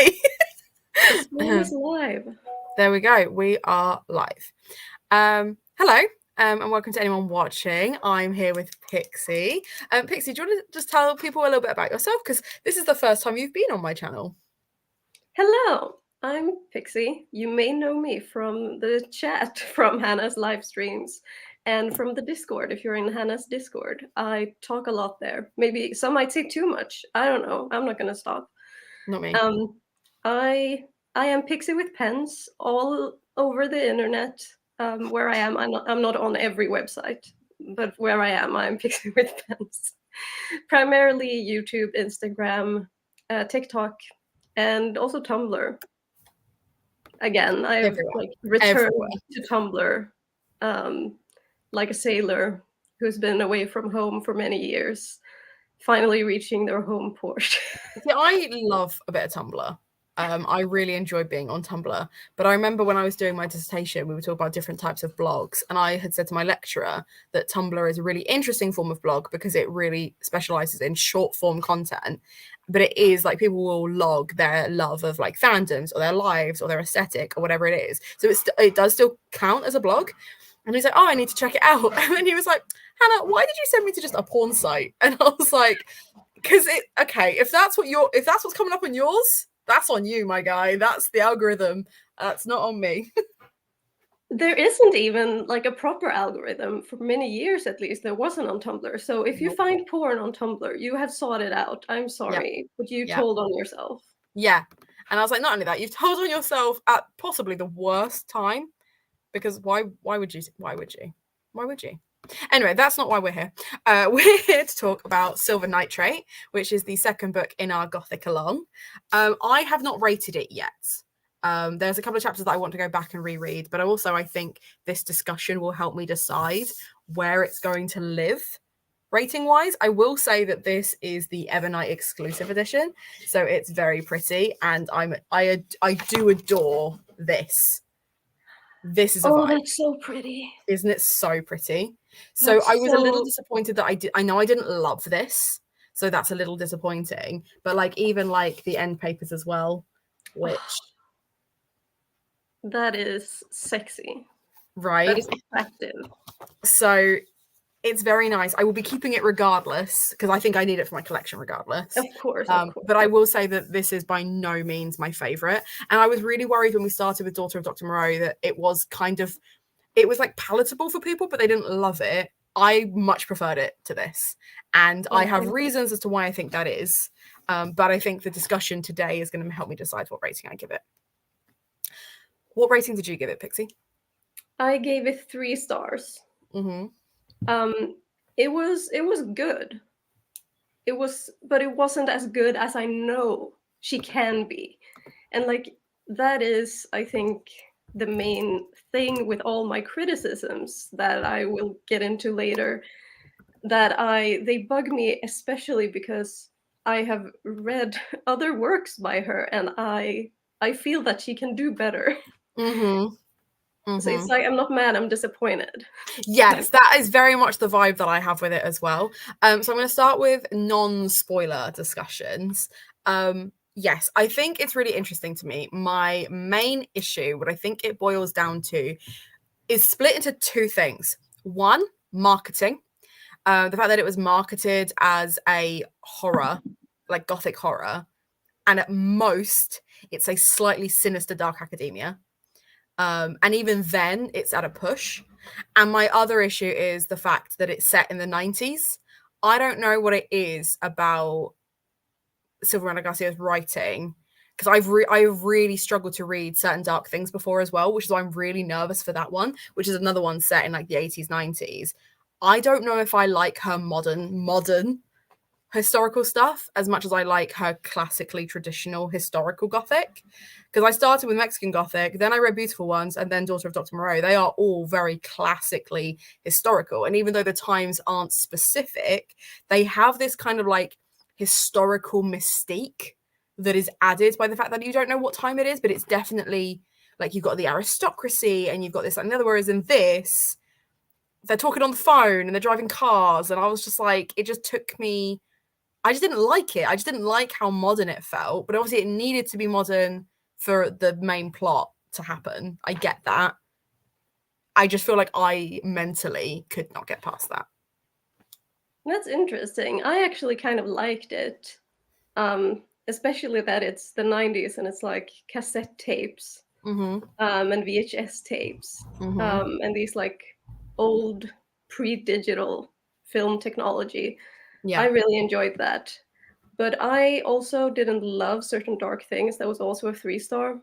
Okay. The stream is live. There we go. We are live. Hello, and welcome to anyone watching. I'm here with Pixie. Pixie, do you want to just tell people a little bit about yourself? Because this is the first time you've been on my channel. Hello, I'm Pixie. You may know me from the chat from Hannah's live streams and from the Discord. If you're in Hannah's Discord, I talk a lot there. Maybe some might say too much. I don't know. I'm not gonna stop. Not me. I am Pixie with pens all over the internet. Where I am, I'm not on every website, but where I am, I'm Pixie with pens. Primarily YouTube, Instagram, TikTok, and also Tumblr. Again, I've returned to Tumblr, like a sailor who's been away from home for many years, finally reaching their home port. Yeah, I love a bit of Tumblr. I really enjoy being on Tumblr. But I remember when I was doing my dissertation, we were talking about different types of blogs. And I had said to my lecturer that Tumblr is a really interesting form of blog because it really specializes in short form content. But it is like people will log their love of like fandoms or their lives or their aesthetic or whatever it is. So it does still count as a blog. And he's like, oh, I need to check it out. And then he was like, Hannah, why did you send me to just a porn site? And I was like, because if that's what's coming up on yours, that's on you, my guy. That's the algorithm. That's not on me. There isn't even like a proper algorithm for many years, at least. There wasn't on Tumblr. So if you find porn on Tumblr, you have sought it out. I'm sorry, but you told on yourself. Yeah. And I was like, not only that, you've told on yourself at possibly the worst time. Because why would you? Anyway, that's not why we're here. We're here to talk about Silver Nitrate, which is the second book in our Gothicalong. I have not rated it yet. There's a couple of chapters that I want to go back and reread, but also I think this discussion will help me decide where it's going to live rating-wise. I will say that this is the Evernight exclusive edition, so it's very pretty, and I do adore this. This is a vibe. That's so pretty. Isn't it so pretty? So I was a little disappointed that I know I didn't love this. So that's a little disappointing. But like even like the end papers as well, which that is sexy. Right. That is attractive. So it's very nice. I will be keeping it regardless because I think I need it for my collection regardless. Of course. But I will say that this is by no means my favorite. And I was really worried when we started with Daughter of Dr. Moreau that it was like palatable for people, but they didn't love it. I much preferred it to this. And I have reasons as to why I think that is. But I think the discussion today is going to help me decide what rating I give it. What rating did you give it, Pixie? I gave it 3 stars. Mm-hmm. It was good. But it wasn't as good as I know she can be. And like that is, I think, the main thing with all my criticisms that I will get into later, that they bug me, especially because I have read other works by her and I feel that she can do better. Mm-hmm. Mm-hmm. So it's like I'm not mad, I'm disappointed. Yes, that is very much the vibe that I have with it as well. So I'm going to start with non-spoiler discussions. Yes, I think it's really interesting to me. My main issue, what I think it boils down to, is split into 2 things. One, marketing. The fact that it was marketed as a horror, like gothic horror, and at most it's a slightly sinister dark academia. And even then it's at a push. And my other issue is the fact that it's set in the 90s. I don't know what it is about Silvia Moreno Garcia's writing, because I've really struggled to read certain dark things before as well, which is why I'm really nervous for that one, which is another one set in like the 80s, 90s. I don't know if I like her modern historical stuff as much as I like her classically traditional historical Gothic. Because I started with Mexican Gothic, then I read Beautiful Ones, and then Daughter of Dr. Moreau. They are all very classically historical. And even though the times aren't specific, they have this kind of like historical mystique that is added by the fact that you don't know what time it is, but it's definitely like you've got the aristocracy and you've got this and the other. Whereas in this, they're talking on the phone and they're driving cars. And I was just like, it just took me I just didn't like it. I just didn't like how modern it felt. But obviously, it needed to be modern for the main plot to happen. I get that. I just feel like I mentally could not get past that. That's interesting. I actually kind of liked it, especially that it's the 90s and it's like cassette tapes Mm-hmm. And VHS tapes Mm-hmm. and these like old pre-digital film technology. Yeah. I really enjoyed that. But I also didn't love certain dark things. That was also a 3-star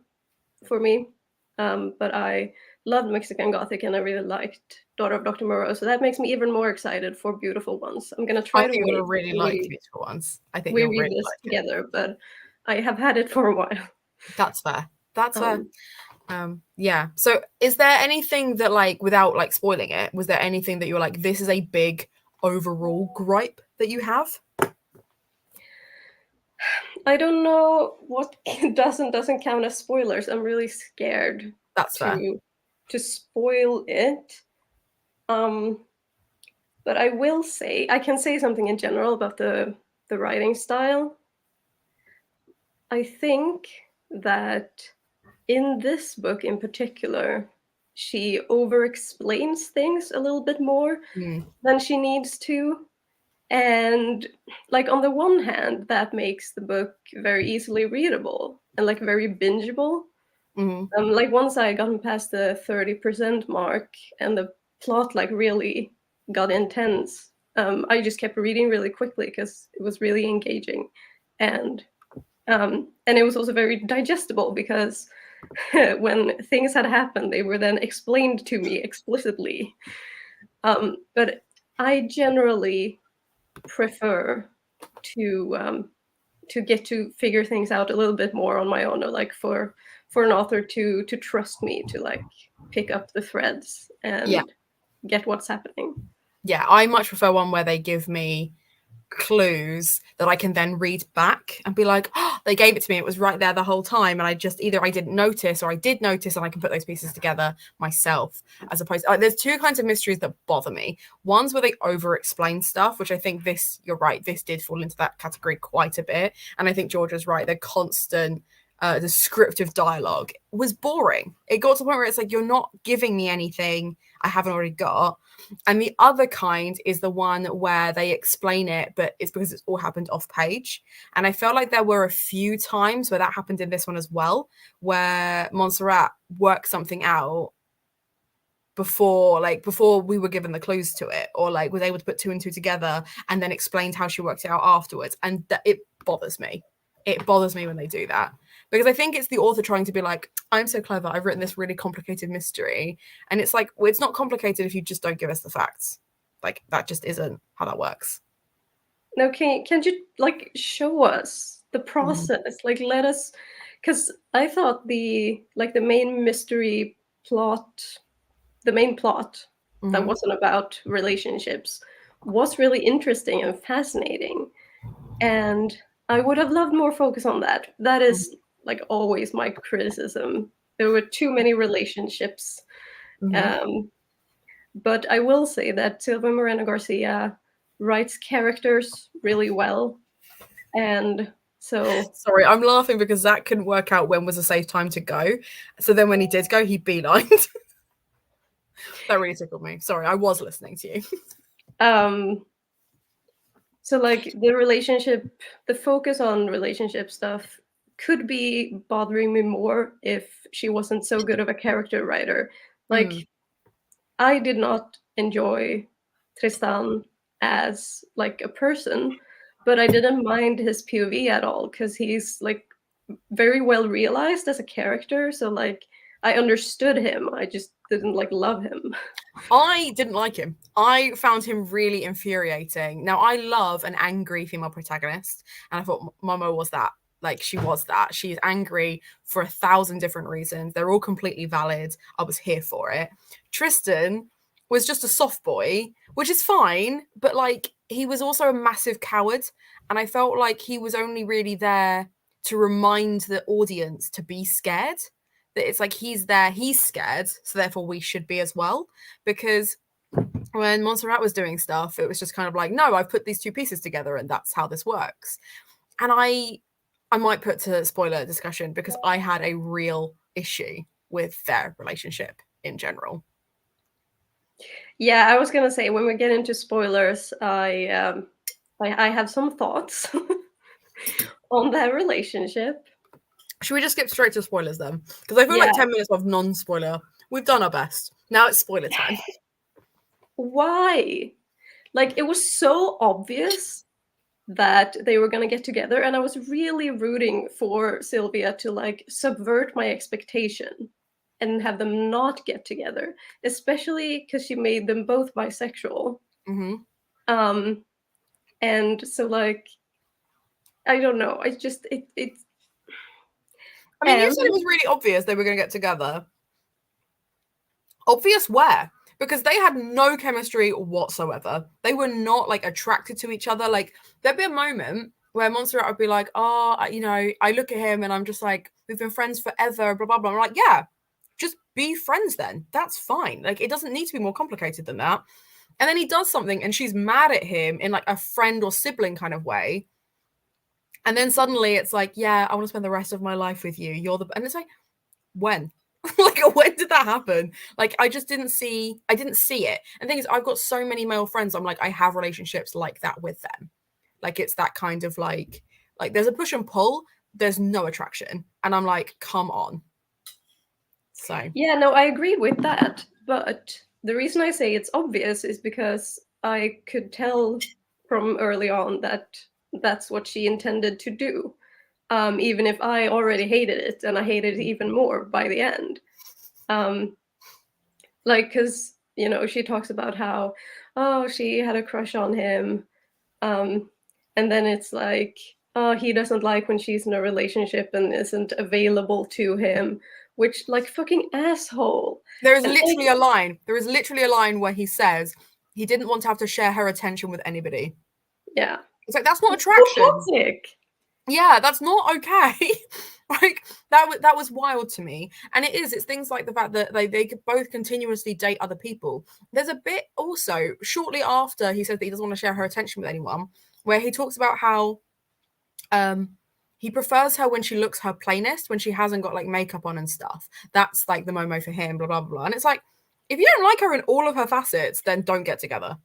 for me. But I loved Mexican Gothic and I really liked Daughter of Dr. Moreau. So that makes me even more excited for Beautiful Ones. I'm going to I try to think you're wait gonna really until like Beautiful Ones. I think we you'll read really this like it. together, but I have had it for a while. That's fair. That's fair. Um, Yeah. So is there anything that, like, without like spoiling it, was there anything that you're like, this is a big overall gripe that you have? I don't know what doesn't count as spoilers. I'm really scared That's fair. to spoil it. But I will say I can say something in general about the writing style. I think that in this book in particular, she over explains things a little bit more than she needs to. And like on the one hand, that makes the book very easily readable and like very bingeable. Like once I gotten past the 30% mark and the plot like really got intense, I just kept reading really quickly because it was really engaging, and it was also very digestible because when things had happened, they were then explained to me explicitly. But I generally prefer to get to figure things out a little bit more on my own, or like for an author to trust me to like pick up the threads Yeah. and get what's happening. Yeah. I much prefer one where they give me clues that I can then read back and be like, oh, they gave it to me. It was right there the whole time. And I just either I didn't notice or I did notice, and I can put those pieces together myself, as opposed to, there's two kinds of mysteries that bother me. One's where they over explain stuff, which I think you're right, this did fall into that category quite a bit. And I think Georgia's right. The constant descriptive dialogue was boring. It got to the point where it's like, you're not giving me anything I haven't already got. And the other kind is the one where they explain it, but it's because it's all happened off page. And I felt like there were a few times where that happened in this one as well, where Montserrat worked something out before we were given the clues to it, or like was able to put two and two together and then explained how she worked it out afterwards. And it bothers me. It bothers me when they do that, because I think it's the author trying to be like, I'm so clever, I've written this really complicated mystery. And it's like, well, it's not complicated if you just don't give us the facts. Like, that just isn't how that works. Now, can you like show us the process? Like, let us, because I thought the main mystery plot, the main plot that wasn't about relationships, was really interesting and fascinating. And I would have loved more focus on that. That is like always my criticism. There were too many relationships. But I will say that Silvia Moreno Garcia writes characters really well. And so Sorry, I'm laughing because Zach couldn't work out when was a safe time to go. So then when he did go, he beelined. That really tickled me. Sorry, I was listening to you. So like the focus on relationship stuff could be bothering me more if she wasn't so good of a character writer. Like I did not enjoy Tristan as like a person, but I didn't mind his POV at all because he's like very well realized as a character. So like I understood him. I just didn't like love him. I didn't like him. I found him really infuriating. Now, I love an angry female protagonist, and I thought Momo was that. Like, she was that. She's angry for 1,000 different reasons. They're all completely valid. I was here for it. Tristan was just a soft boy, which is fine, but like, he was also a massive coward, and I felt like he was only really there to remind the audience to be scared. That it's like he's there, he's scared, so therefore we should be as well. Because when Montserrat was doing stuff, it was just kind of like, no, I've put these two pieces together and that's how this works. And I might put to spoiler discussion because I had a real issue with their relationship in general. Yeah, I was gonna say when we get into spoilers, I have some thoughts on their relationship. Should we just skip straight to spoilers then? Because I feel like 10 minutes of non-spoiler. We've done our best. Now it's spoiler time. Why? Like, it was so obvious that they were going to get together, and I was really rooting for Silvia to like subvert my expectation and have them not get together, especially because she made them both bisexual. And so like, I don't know, I just it's I mean, you said it was really obvious they were going to get together. Obvious where? Because they had no chemistry whatsoever. They were not like attracted to each other. Like there'd be a moment where Montserrat would be like, oh, you know, I look at him and I'm just like, we've been friends forever, blah, blah, blah. I'm like, yeah, just be friends then. That's fine. Like it doesn't need to be more complicated than that. And then he does something and she's mad at him in like a friend or sibling kind of way. And then suddenly it's like, yeah, I want to spend the rest of my life with you. You're the, and it's like, when? Like, when did that happen? Like, I didn't see it. And the thing is, I've got so many male friends. I'm like, I have relationships like that with them. Like, it's that kind of like there's a push and pull. There's no attraction. And I'm like, come on. So. Yeah, no, I agree with that. But the reason I say it's obvious is because I could tell from early on that that's what she intended to do. Even if I already hated it, and I hated it even more by the end. Like, because, you know, she talks about how, oh, she had a crush on him. And then it's like, oh, he doesn't like when she's in a relationship and isn't available to him, which, like, fucking asshole. There is literally a line. There is literally a line where he says he didn't want to have to share her attention with anybody. Yeah. It's like, that's not attraction. So toxic. Yeah, that's not okay. Like that was wild to me. And it's things like the fact that they could both continuously date other people. There's a bit also shortly after he says that he doesn't want to share her attention with anyone, where he talks about how he prefers her when she looks her plainest, when she hasn't got like makeup on and stuff. That's like the Momo for him, blah blah blah. And it's like, if you don't like her in all of her facets, then don't get together.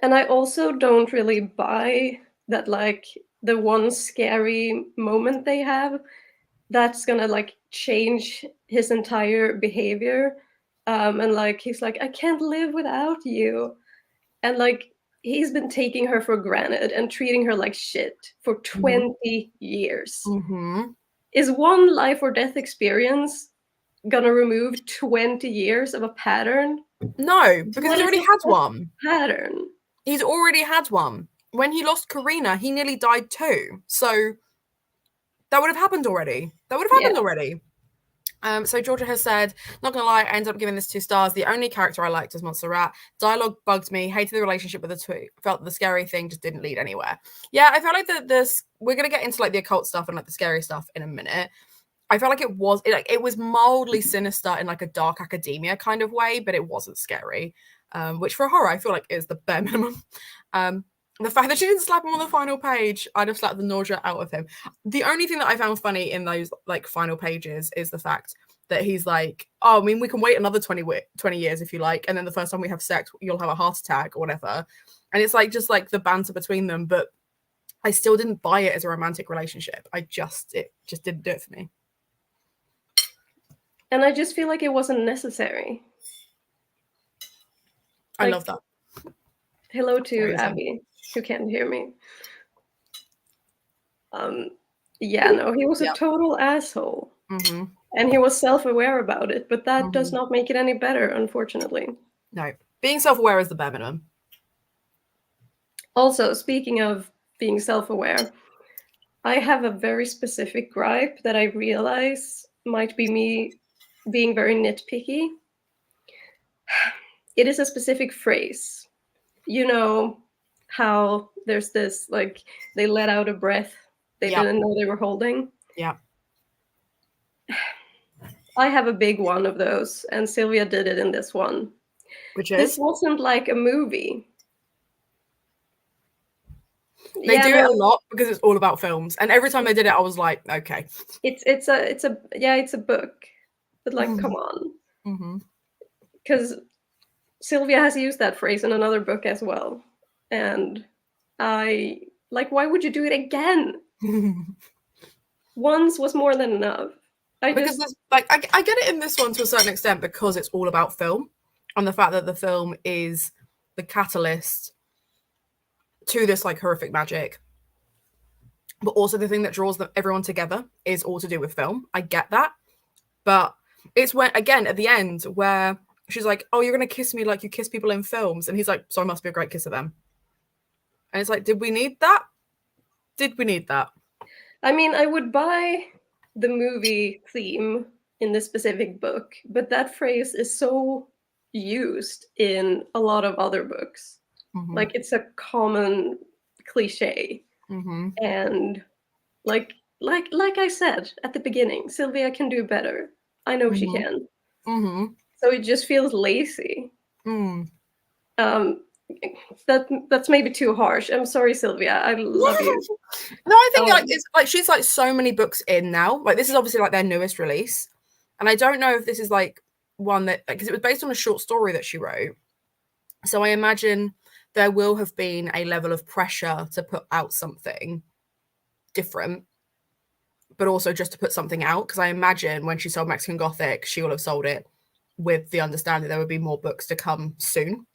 And I also don't really buy that, like, the one scary moment they have, that's gonna like change his entire behavior. And like he's like, I can't live without you. And like he's been taking her for granted and treating her like shit for 20 years. Is one life or death experience gonna remove 20 years of a pattern? No, because he's already had one. Pattern. He's already had one. When he lost Karina, he nearly died too. So that would have happened already. Already. So Georgia has said, not gonna lie, I ended up giving this 2 stars. The only character I liked was Montserrat. Dialogue bugged me, hated the relationship with the two. Felt the scary thing just didn't lead anywhere. Yeah, I felt like we're gonna get into like the occult stuff and like the scary stuff in a minute. I felt like it was mildly sinister in like a dark academia kind of way, but it wasn't scary. Which for horror, I feel like is the bare minimum. The fact that she didn't slap him on the final page, I'd have slapped the nausea out of him. The only thing that I found funny in those like final pages is the fact that he's like, oh, I mean, we can wait another 20 years if you like, and then the first time we have sex, you'll have a heart attack or whatever. And it's like just like the banter between them, but I still didn't buy it as a romantic relationship. It just didn't do it for me. And I just feel like it wasn't necessary. I love that. Hello to Abby, who can't hear me. Yeah, no, he was a total asshole. And he was self-aware about it, but that does not make it any better, unfortunately. No, being self-aware is the bare minimum. Also, speaking of being self-aware, I have a very specific gripe that I realize might be me being very nitpicky. It is a specific phrase. You know how there's this, like, they let out a breath they didn't know they were holding? Yeah. I have a big one of those, and Silvia did it in this one. Which This is? wasn't like a movie. They do it a lot because it's all about films. And every time they did it, I was like, okay. It's a book. But like, come on. Because Silvia has used that phrase in another book as well. And I like, why would you do it again? Once was more than enough. I get it in this one to a certain extent because it's all about film and the fact that the film is the catalyst to this like horrific magic. But also the thing that draws everyone together is all to do with film. I get that. But it's when, again, at the end where she's like, oh, you're going to kiss me like you kiss people in films. And he's like, so I must be a great kisser then. And it's like, did we need that? Did we need that? I mean, I would buy the movie theme in this specific book, but that phrase is so used in a lot of other books. Like, it's a common cliche. And like I said at the beginning, Silvia can do better. I know she can. So it just feels lazy. That's maybe too harsh. I'm sorry, Silvia. I love you. No, I think like it's like she's like so many books in now. Like this is obviously like their newest release, and I don't know if this is like one that because it was based on a short story that she wrote. So I imagine there will have been a level of pressure to put out something different, but also just to put something out. Because I imagine when she sold Mexican Gothic, she will have sold it with the understanding there would be more books to come soon.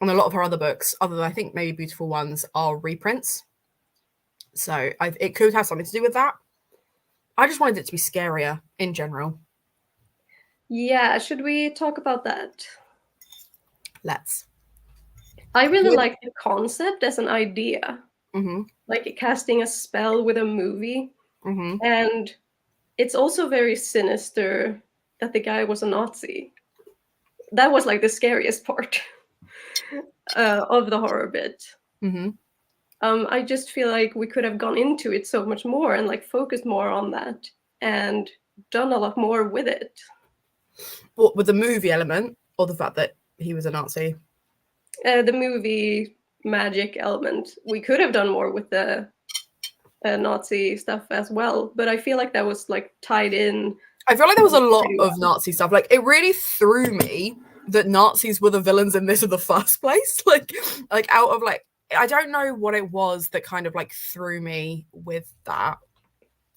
And a lot of her other books, other than I think maybe Beautiful Ones, are reprints. So it could have something to do with that. I just wanted it to be scarier in general. Yeah, should we talk about that? Let's. I really like the concept as an idea. Like casting a spell with a movie. And it's also very sinister that the guy was a Nazi. That was like the scariest part of the horror bit. I just feel like we could have gone into it so much more and like focused more on that and done a lot more with it. What, with the movie element or the fact that he was a Nazi? The movie magic element. We could have done more with the Nazi stuff as well, but I feel like that was like tied in. I feel like there was a lot of Nazi stuff. Like it really threw me that Nazis were the villains in this in the first place. Like out of like, I don't know what it was that kind of like threw me with that.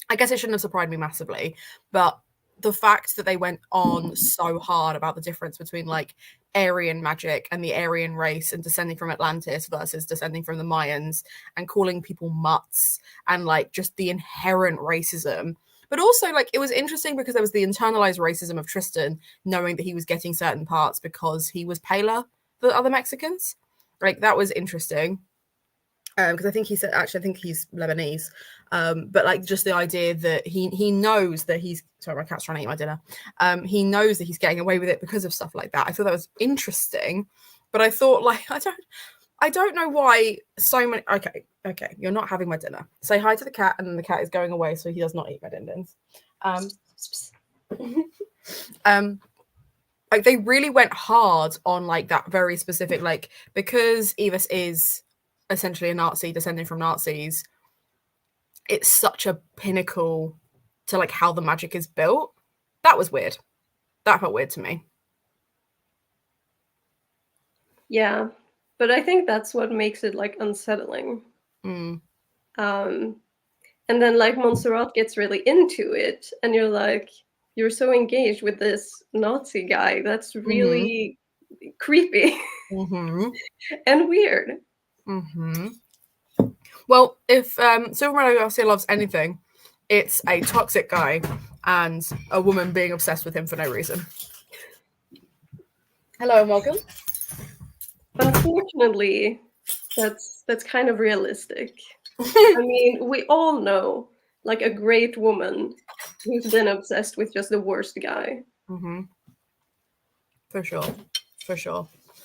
I guess it shouldn't have surprised me massively, but the fact that they went on so hard about the difference between like Aryan magic and the Aryan race and descending from Atlantis versus descending from the Mayans and calling people mutts and like just the inherent racism. But also like it was interesting because there was the internalized racism of Tristan knowing that he was getting certain parts because he was paler than other Mexicans. Like that was interesting. Because I think he said, actually, I think he's Lebanese. But like just the idea that he knows that he's, sorry, my cat's trying to eat my dinner. He knows that he's getting away with it because of stuff like that. I thought that was interesting, but I thought like, I don't know why so many, okay, you're not having my dinner. Say hi to the cat and then the cat is going away so he does not eat my din-dins. Like they really went hard on like that very specific, like because Evis is essentially a Nazi descending from Nazis, it's such a pinnacle to like how the magic is built. That was weird. That felt weird to me. Yeah, but I think that's what makes it like unsettling. And then like Montserrat gets really into it and you're like, you're so engaged with this Nazi guy. That's really creepy and weird. Well, if Silvia Moreno Garcia loves anything, it's a toxic guy and a woman being obsessed with him for no reason. Hello and welcome. Unfortunately, that's kind of realistic. I mean, we all know like a great woman who's been obsessed with just the worst guy. For sure.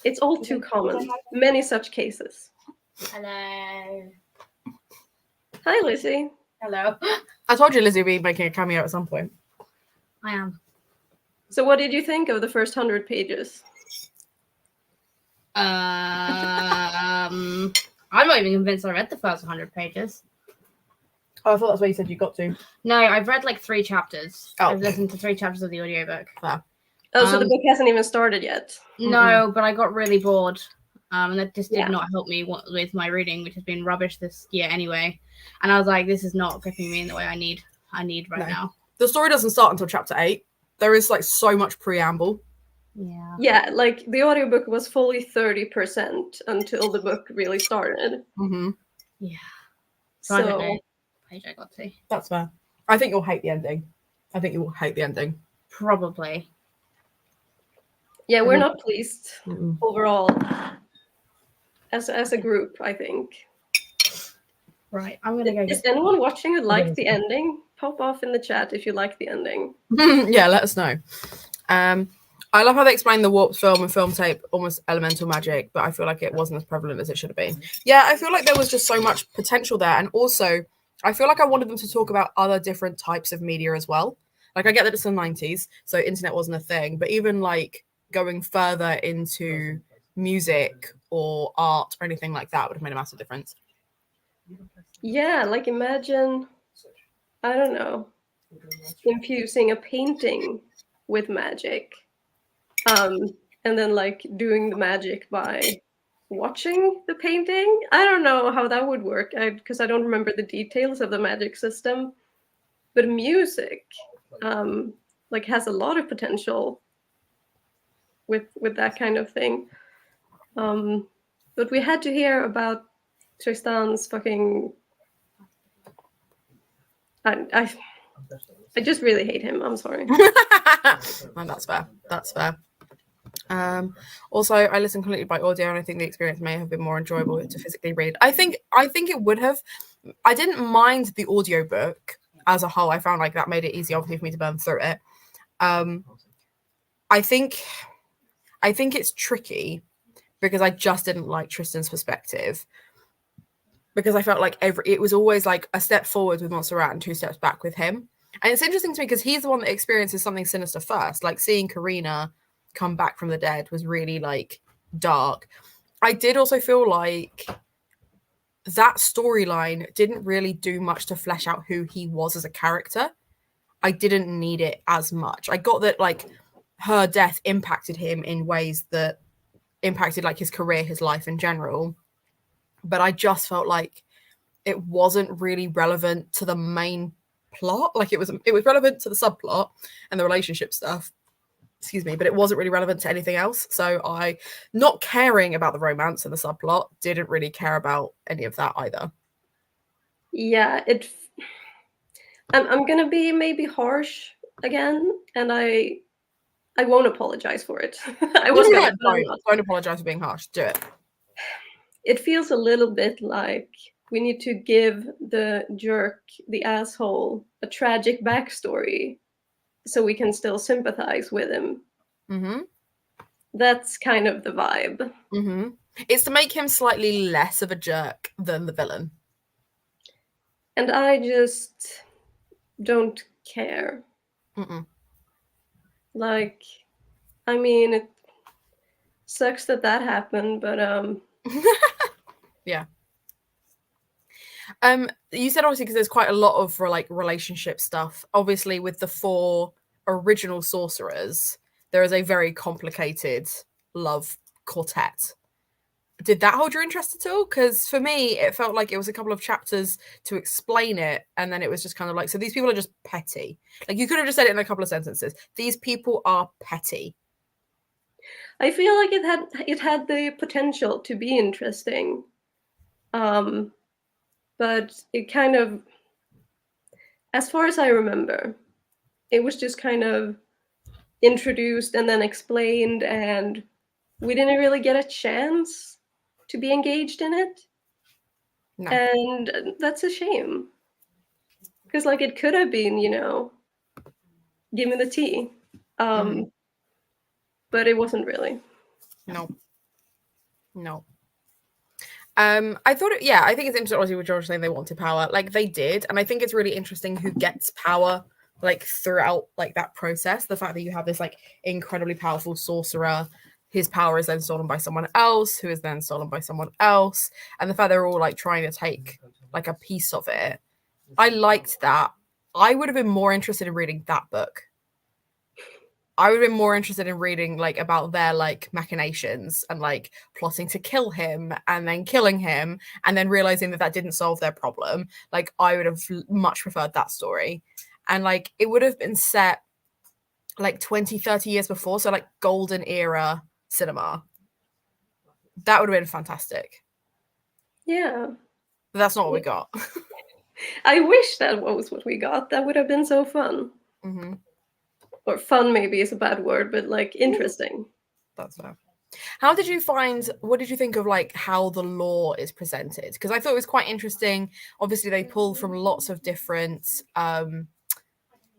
It's all too common. Many such cases. Hello. Hi, Lizzie. Hello. I told you Lizzie would be making a cameo at some point. I am. So what did you think of the first 100 pages? I'm not even convinced I read the first 100 pages. Oh, I thought that's what you said you got to. No, I've read like 3 chapters. Oh. I've listened to 3 chapters of the audiobook. Fair. Oh, so the book hasn't even started yet. No, but I got really bored. And that just did Yeah. not help me with my reading, which has been rubbish this year anyway. And I was like, this is not gripping me in the way I need right now. The story doesn't start until chapter 8. There is like so much preamble. Yeah. Yeah, like the audiobook was fully 30% until the book really started. Yeah. So I don't know what page I got to. That's fair. I think you'll hate the ending. Probably. Yeah, we're not pleased overall as a group, I think. Right, I'm gonna go. Is anyone watching who liked the ending? Pop off in the chat if you like the ending. Yeah, let us know. I love how they explain the warped film and film tape, almost elemental magic, but I feel like it wasn't as prevalent as it should have been. Yeah, I feel like there was just so much potential there. And also, I feel like I wanted them to talk about other different types of media as well. Like, I get that it's the 90s, so internet wasn't a thing, but even like going further into music or art or anything like that would have made a massive difference. Yeah, like imagine, I don't know, infusing a painting with magic. And then like doing the magic by watching the painting. I don't know how that would work because I don't remember the details of the magic system. But music like has a lot of potential with that kind of thing. But we had to hear about Tristan's fucking I just really hate him. I'm sorry. No, that's fair. That's fair. Also, I listen completely by audio, and I think the experience may have been more enjoyable to physically read. I think it would have. I didn't mind the audiobook as a whole. I found like that made it easy, obviously, for me to burn through it. I think it's tricky because I just didn't like Tristan's perspective. Because I felt like it was always like a step forward with Montserrat and 2 steps back with him. And it's interesting to me because he's the one that experiences something sinister first. Like seeing Karina come back from the dead was really like dark. I did also feel like that storyline didn't really do much to flesh out who he was as a character. I didn't need it as much. I got that like her death impacted him in ways that impacted like his career, his life in general. But I just felt like it wasn't really relevant to the main plot. Like it was relevant to the subplot and the relationship stuff. Excuse me, but it wasn't really relevant to anything else. So I, not caring about the romance and the subplot, didn't really care about any of that either. Yeah, I'm gonna be maybe harsh again, and I won't apologize for it. Don't apologize for being harsh. Do it. It feels a little bit like we need to give the jerk, the asshole, a tragic backstory so we can still sympathize with him. That's kind of the vibe. It's to make him slightly less of a jerk than the villain. And I just don't care. Like, I mean, it sucks that happened, but yeah. You said obviously because there's quite a lot of like relationship stuff. Obviously, with the 4 original sorcerers, there is a very complicated love quartet. Did that hold your interest at all? Because for me, it felt like it was a couple of chapters to explain it, and then it was just kind of like, so these people are just petty. Like you could have just said it in a couple of sentences. These people are petty. I feel like it had the potential to be interesting, but it kind of, as far as I remember, it was just kind of introduced and then explained, and we didn't really get a chance to be engaged in it. No. And that's a shame, because like it could have been, give me the tea. But it wasn't really. No. I thought I think it's interesting obviously with George saying they wanted power. Like they did, and I think it's really interesting who gets power like throughout like that process. The fact that you have this like incredibly powerful sorcerer his power is then stolen by someone else, who is then stolen by someone else, and the fact they're all like trying to take like a piece of it. I liked that. I would have been more interested in reading that book. I would have been more interested in reading like about their like machinations and like plotting to kill him and then killing him and then realizing that that didn't solve their problem. Like I would have much preferred that story. And like it would have been set like 20, 30 years before. So like golden era cinema. That would have been fantastic. Yeah. But that's not what we got. I wish that was what we got. That would have been so fun. Mm-hmm. Or fun maybe is a bad word, but like interesting. That's fair. What did you think of like how the lore is presented? Because I thought it was quite interesting. Obviously they pull from lots of different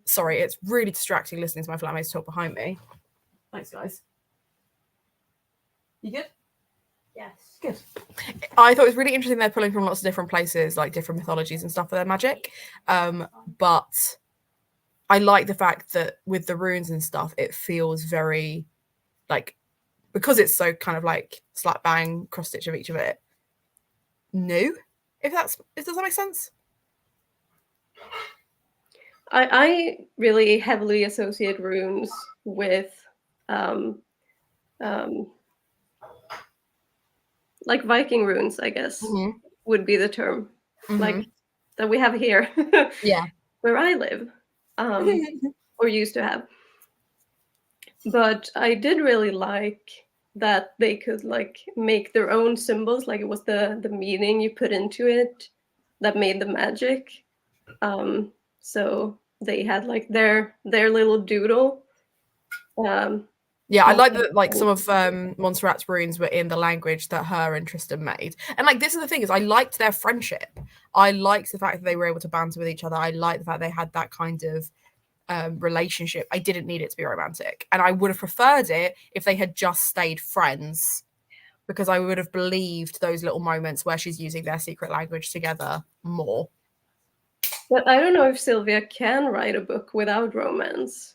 sorry, it's really distracting listening to my flatmates talk behind me. Thanks, guys. You good? Yes. Good. I thought it was really interesting they're pulling from lots of different places, like different mythologies and stuff for their magic. But I like the fact that with the runes and stuff, it feels very like, because it's so kind of like slap bang cross stitch of each of it new, does that make sense? I really heavily associate runes with like Viking runes, I guess, would be the term, like that we have here. Yeah. Where I live, or used to have. But I did really like that they could like make their own symbols, like it was the meaning you put into it that made the magic. So they had like their little doodle. Yeah, I like that like some of Montserrat's runes were in the language that her and Tristan made. And like this is the thing, is I liked their friendship. I liked the fact that they were able to banter with each other. I liked the fact they had that kind of relationship. I didn't need it to be romantic. And I would have preferred it if they had just stayed friends, because I would have believed those little moments where she's using their secret language together more. But I don't know if Silvia can write a book without romance.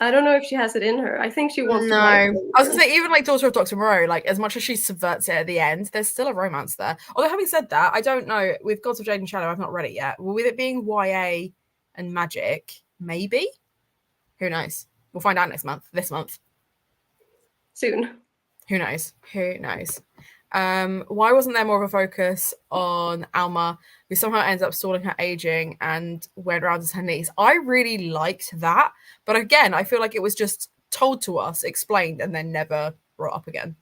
I don't know if she has it in her. I think she wants to write romance. I was gonna say, even like Daughter of Dr. Moreau, like as much as she subverts it at the end, there's still a romance there. Although having said that, I don't know, with Gods of Jade and Shadow, I've not read it yet. With it being YA and magic, maybe? Who knows? We'll find out this month. Soon. Who knows? Why wasn't there more of a focus on Alma, who somehow ends up stalling her aging and went around to her niece? I really liked that, but again, I feel like it was just told to us, explained, and then never brought up again.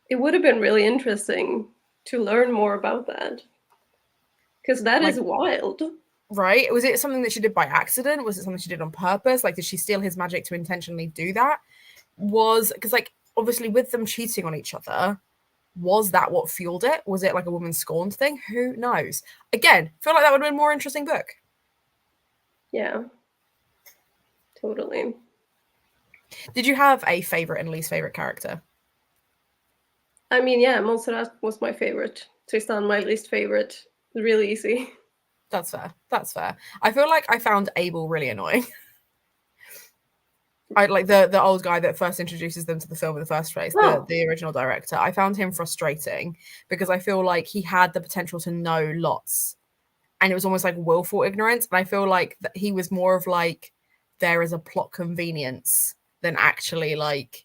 It would have been really interesting to learn more about that, because that is wild. Right? Was it something that she did by accident? Was it something she did on purpose? Like, did she steal his magic to intentionally do that? Because like, obviously with them cheating on each other, was that what fueled it? Was it like a woman scorned thing? Who knows? Again, feel like that would have been a more interesting book. Yeah, totally. Did you have a favorite and least favorite character? I mean, yeah, Montserrat was my favorite. Tristan, my least favorite. Really easy. That's fair. I feel like I found Abel really annoying. I like the old guy that first introduces them to the film in the first place, the original director. I found him frustrating because I feel like he had the potential to know lots, and it was almost like willful ignorance. And I feel like that he was more of like there is a plot convenience than actually like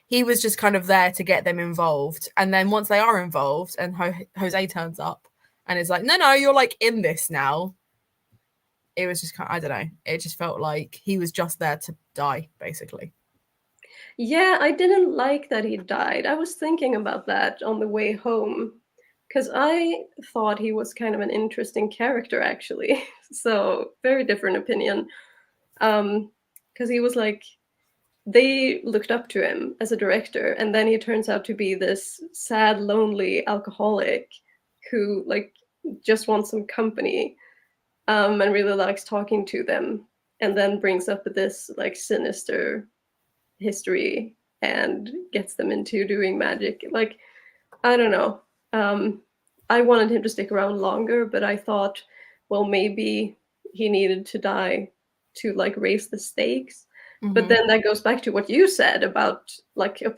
he was just kind of there to get them involved. And then once they are involved, and Jose turns up and is like, no, you're like in this now. It was just kind of, I don't know. It just felt like he was just there to die, basically. Yeah, I didn't like that he died. I was thinking about that on the way home, because I thought he was kind of an interesting character, actually. So very different opinion. Because he was like, they looked up to him as a director, and then he turns out to be this sad, lonely alcoholic who like just wants some company. And really likes talking to them, and then brings up this like sinister history and gets them into doing magic. Like, I don't know. I wanted him to stick around longer, but I thought, well, maybe he needed to die to like raise the stakes. But then that goes back to what you said about like a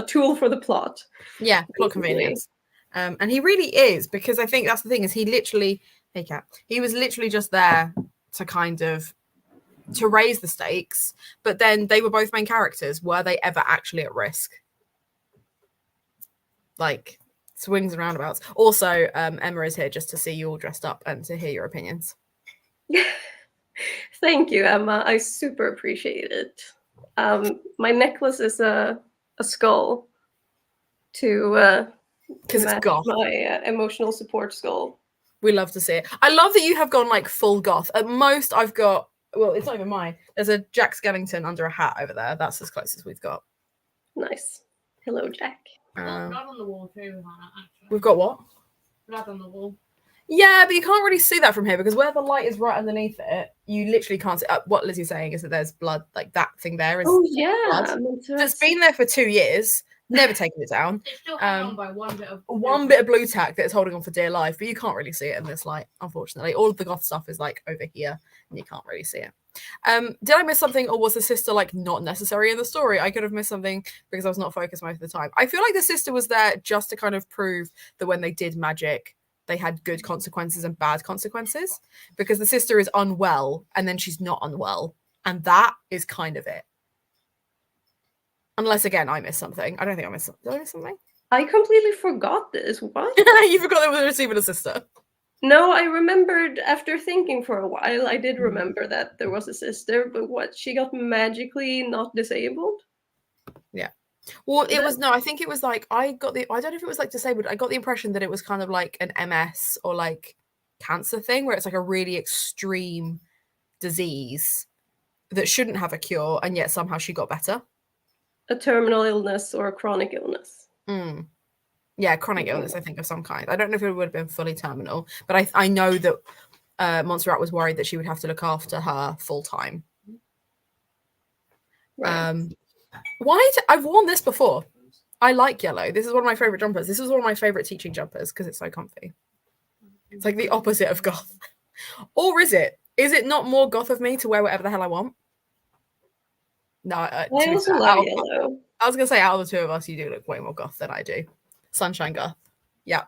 tool for the plot. Yeah, plot convenience. And he really is, because I think that's the thing, is he literally, hey cat, he was literally just there to kind of to raise the stakes, but then they were both main characters. Were they ever actually at risk? Like, swings and roundabouts. Also, Emma is here just to see you all dressed up and to hear your opinions. Thank you, Emma. I super appreciate it. My necklace is a skull to match my emotional support skull. We love to see it. I love that you have gone like full goth. At most, I've got, well, it's not even mine. There's a Jack Skellington under a hat over there. That's as close as we've got. Nice. Hello, Jack. Blood on the wall too, Hannah, actually. We've got what? Blood on the wall. Yeah, but you can't really see that from here, because where the light is right underneath it, you literally can't see. What Lizzie's saying is that there's blood, like that thing there is. Oh yeah, blood. It's been there for 2 years, never taken it down. It's still hung on by one bit of blue tack that it's holding on for dear life, but you can't really see it in this light, unfortunately. All of the goth stuff is like over here, and you can't really see it. Did I miss something, or was the sister like not necessary in the story? I could have missed something because I was not focused most of the time. I feel like the sister was there just to kind of prove that when they did magic, they had good consequences and bad consequences, because the sister is unwell and then she's not unwell, and that is kind of it. Unless, again, I missed something. I don't think I missed something. Did I miss something? I completely forgot this. What? You forgot there was a receiver and a sister. No, I remembered after thinking for a while. I did remember that there was a sister, but what? She got magically not disabled? Yeah. Well, it was, no, I think it was like, I don't know if it was like disabled. I got the impression that it was kind of like an MS or like cancer thing, where it's like a really extreme disease that shouldn't have a cure, and yet somehow she got better. A terminal illness or a chronic illness. Yeah, chronic illness, I think, of some kind. I don't know if it would have been fully terminal, but I know that Montserrat was worried that she would have to look after her full time. Right. I've worn this before. I like yellow. This is one of my favorite jumpers. This is one of my favorite teaching jumpers because it's so comfy. It's like the opposite of goth. Or is it? Is it not more goth of me to wear whatever the hell I want? No, I also love yellow. I was gonna say, out of the two of us, you do look way more goth than I do. Sunshine goth. Yeah,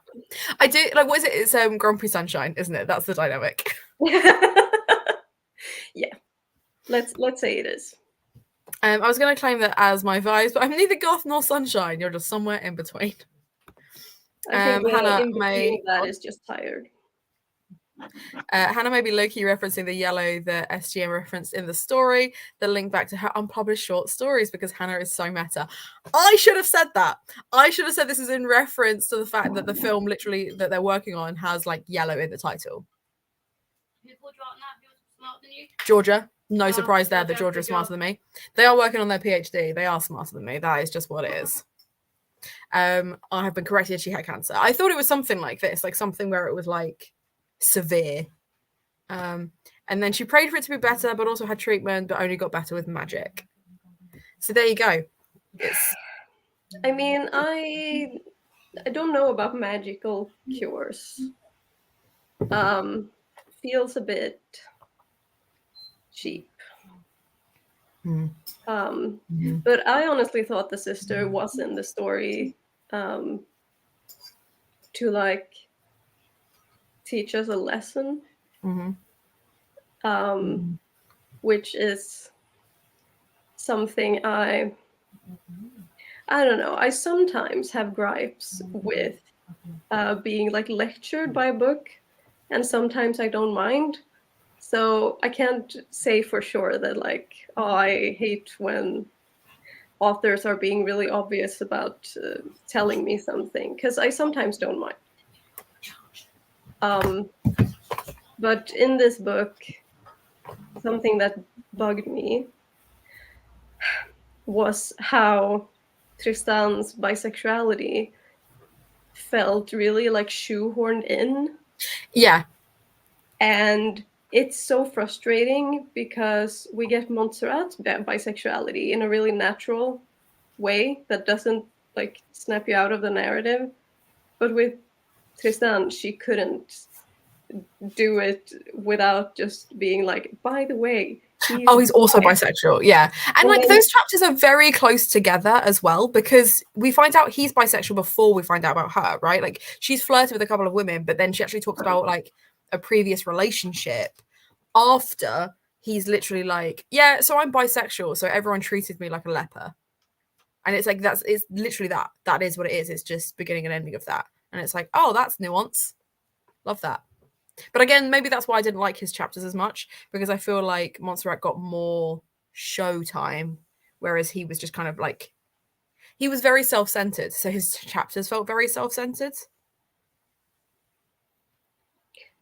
I do. Like, what is it? It's Grumpy Sunshine, isn't it? That's the dynamic. Yeah, let's say it is. I was gonna claim that as my vibes, but I'm neither goth nor sunshine. You're just somewhere in between. I think Hannah, in between that is just tired. Hannah may be low-key referencing the yellow that SGM referenced in the story, the link back to her unpublished short stories, because Hannah is so meta. I should have said that. I should have said this is in reference to the fact that the film literally that they're working on has like yellow in the title. Georgia. No surprise there that Georgia is smarter than me. They are working on their PhD. They are smarter than me. That is just what it is. I have been corrected. She had cancer. I thought it was something like this, like something where it was like severe. And then she prayed for it to be better, but also had treatment, but only got better with magic. So there you go. I mean, I don't know about magical cures. Feels a bit cheap. But I honestly thought the sister was in the story to like teach us a lesson, which is something I don't know. I sometimes have gripes with being like lectured by a book, and sometimes I don't mind. So I can't say for sure that like, oh, I hate when authors are being really obvious about telling me something, because I sometimes don't mind. But in this book, something that bugged me was how Tristan's bisexuality felt really like shoehorned in. Yeah. And it's so frustrating because we get Montserrat's bisexuality in a really natural way that doesn't like snap you out of the narrative. But with Tristan, she couldn't do it without just being like, by the way, Oh, he's also bisexual. Yeah. And like then- those chapters are very close together as well, because we find out he's bisexual before we find out about her, right? Like she's flirted with a couple of women, but then she actually talks about like a previous relationship after he's literally like, yeah, so I'm bisexual, so everyone treated me like a leper. And it's like it's literally that is what it is. It's just beginning and ending of that. And it's like, oh, that's nuance. Love that. But again, maybe that's why I didn't like his chapters as much, because I feel like Montserrat got more show time, whereas he was just kind of like, he was very self-centered. So his chapters felt very self-centered.